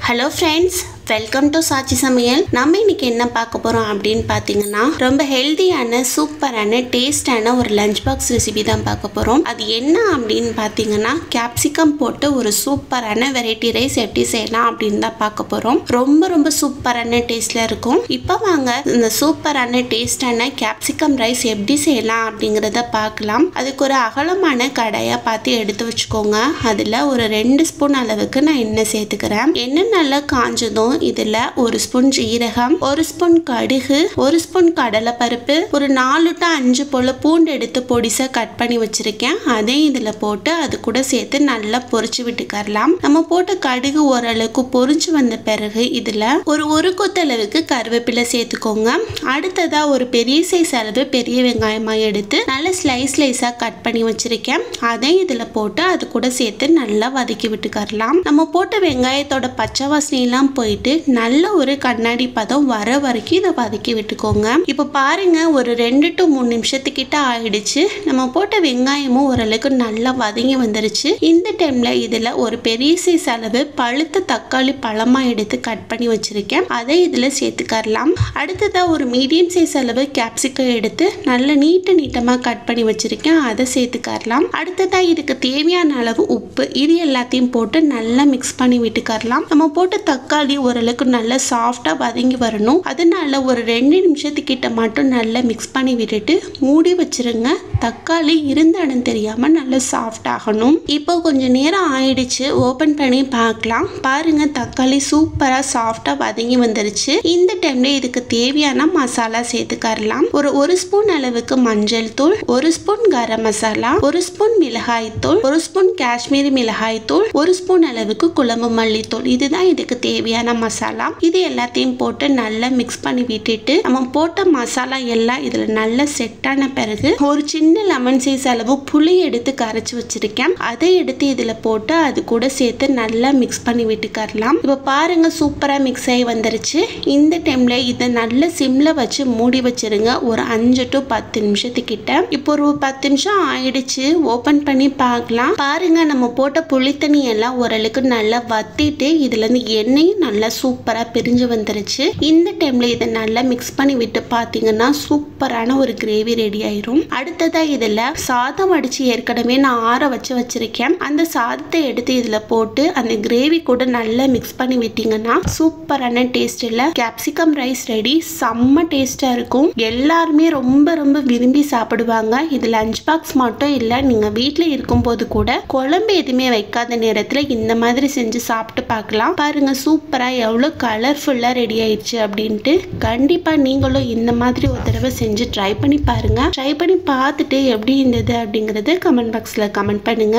Hello friends, welcome to சாச்சி சமையல். நம்ம இன்னைக்கு என்ன பார்க்க போகிறோம் அப்படின்னு பார்த்தீங்கன்னா, ரொம்ப ஹெல்த்தியான சூப்பரான டேஸ்டான ஒரு லஞ்ச் பாக்ஸ் ரெசிபி தான் பார்க்க போகிறோம். அது என்ன அப்படின்னு பார்த்தீங்கன்னா, கேப்சிகம் போட்டு ஒரு சூப்பரான வெரைட்டி ரைஸ் எப்படி செய்யலாம் அப்படின்னு தான் பார்க்க போகிறோம். ரொம்ப சூப்பரான டேஸ்டில் இருக்கும். இப்போ வாங்க இந்த சூப்பரான டேஸ்டான கேப்சிகம் ரைஸ் எப்படி செய்யலாம் அப்படிங்கிறத பார்க்கலாம். அதுக்கு ஒரு அகலமான கடாயை பார்த்து எடுத்து வச்சுக்கோங்க. அதில் ஒரு 2 ஸ்பூன் அளவுக்கு நான் எண்ணெய் சேர்த்துக்கிறேன். எண்ணெய் நல்லா காஞ்சதும் இதுல 1 ஸ்பூன் ஜீரகம், 1 ஸ்பூன் கடுகு, 1 ஸ்பூன் கடலைப்பருப்பு, ஒரு 4 to 5 போல பூண்டு எடுத்து பொடிசா கட் பண்ணி வச்சிருக்கேன். அதையும் இதுல போட்டு அது கூட சேர்த்து நல்லா பொரிச்சு விட்டுக்கலாம். நம்ம போட்ட கடுகு ஓரளவுக்கு பொரிச்சு வந்த பிறகு இதுல ஒரு கொத்தளவுக்கு கருவேப்பிலை சேர்த்துக்கோங்க. அடுத்ததா ஒரு பெரிய சைஸ் அளவு பெரிய வெங்காயமா எடுத்து நல்ல ஸ்லைஸா கட் பண்ணி வச்சிருக்கேன். அதையும் இதுல போட்டு அது கூட சேர்த்து நல்லா வதக்கி விட்டுக்கலாம். நம்ம போட்ட வெங்காயத்தோட பச்சை வாசனை எல்லாம் போயிட்டு நல்ல ஒரு கண்ணாடி பதம் வர வரைக்கும் இதை வதக்கி விட்டுக்கோங்க. இப்போ பாருங்க, ஒரு 2 to 3 நிமிஷத்துக்கிட்ட ஆயிடுச்சு. நம்ம போட்ட வெங்காயமும் ஓரளவுக்கு நல்லா வதங்கி வந்துருச்சு. இந்த டைம்ல இதுல ஒரு பெரிய சைஸ் அளவு பழுத்த தக்காளி பழமா எடுத்து கட் பண்ணி வச்சிருக்கேன். அதை இதுல சேர்த்துக்கலாம். அடுத்ததா ஒரு மீடியம் சைஸ் அளவு கேப்சிகம் எடுத்து நல்ல நீட்டமா கட் பண்ணி வச்சிருக்கேன். அதை சேர்த்துக்கலாம். அடுத்ததா இதுக்கு தேவையான அளவு உப்பு, இது எல்லாத்தையும் போட்டு நல்லா மிக்ஸ் பண்ணி விட்டுக்கலாம். நம்ம போட்ட தக்காளி ஓரளவுக்கு நல்லா சாஃப்டா வதங்கி வரணும். அதனால ஒரு 2 நிமிஷத்துக்கிட்ட மட்டும் நல்லா மிக்ஸ் பண்ணி விட்டுட்டு மூடி வச்சிருங்க. தக்காளி இருந்தாலும் தெரியாம நல்லா சாஃப்ட் ஆகணும். இப்போ கொஞ்சம் நேரம் ஆயிடுச்சு, ஓபன் பண்ணி பார்க்கலாம். பாருங்க, தக்காளி சூப்பரா சாஃப்டா வதங்கி வந்துருச்சு. இந்த டைம்ல இதுக்கு தேவையான மசாலா சேர்த்துக்கலாம். ஒரு ஸ்பூன் அளவுக்கு மஞ்சள் தூள், 1 ஸ்பூன் கரம் மசாலா, 1 ஸ்பூன் மிளகாய் தூள், 1 ஸ்பூன் காஷ்மீரி மிளகாய் தூள், 1 ஸ்பூன் அளவுக்கு குழம்பு மல்லித்தூள். இதுதான் இதுக்கு தேவையான மசாலா. இது எல்லாத்தையும் போட்டு நல்லா மிக்ஸ் பண்ணி விட்டுட்டு நம்ம போட்ட மசாலா எல்லாம் இதுல நல்லா செட் ஆன பிறகு ஒரு சின்ன லெமன் சைஸ் அளவு புளி எடுத்து கரைச்சு வச்சிருக்கேன். அதை எடுத்து இதுல போட்டு அது கூட சேர்த்து நல்லா மிக்ஸ் பண்ணி விட்டுக்கலாம். இப்போ பாருங்க, சூப்பரா மிக்ஸ் ஆகி வந்துருச்சு. இந்த டைம்ல இதை நல்ல சிம்ல வச்சு மூடி வச்சிருங்க ஒரு 5 to 10 நிமிஷத்துக்கிட்ட. இப்போ ஒரு 10 நிமிஷம் ஆயிடுச்சு, ஓபன் பண்ணி பார்க்கலாம். பாருங்க, நம்ம போட்ட புளித்தண்ணி எல்லாம் ஓரளவுக்கு நல்லா வத்திட்டு இதுல இருந்து எண்ணெயும் நல்லா சூப்பரா பிரிஞ்சு வந்துருச்சு. இந்த டைம்ல இதை நல்லா மிக்ஸ் பண்ணி விட்டு பாத்தீங்கன்னா சூப்பரான ஒரு கிரேவி ரெடி ஆயிரும். அடுத்ததா இதுல சாதம் வடிச்சு ஏற்கனவே நான் ஆற வச்சிருக்கேன். அந்த சாதத்தை எடுத்து இதுல போட்டு அந்த கிரேவி கூட நல்லா மிக்ஸ் பண்ணி விட்டீங்கன்னா சூப்பரான டேஸ்ட்ல கேப்சிகம் ரைஸ் ரெடி. செம்ம டேஸ்டா இருக்கும். எல்லாருமே ரொம்ப விரும்பி சாப்பிடுவாங்க. இது லஞ்ச் பாக்ஸ் மட்டும் இல்ல, நீங்க வீட்டுல இருக்கும் போது கூட குழம்பு எதுவுமே வைக்காத நேரத்துல இந்த மாதிரி செஞ்சு சாப்பிட்டு பார்க்கலாம். பாருங்க, சூப்பரா எவ்வளவு கலர்ஃபுல்லா ரெடி ஆயிடுச்சு அப்படின்ட்டு. கண்டிப்பா நீங்களும் இந்த மாதிரி ஒரு தடவை செஞ்சு ட்ரை பண்ணி பாருங்க. ட்ரை பண்ணி பார்த்துட்டு எப்படி இருந்தது அப்படிங்கறத கமெண்ட் பாக்ஸ்ல கமெண்ட் பண்ணுங்க.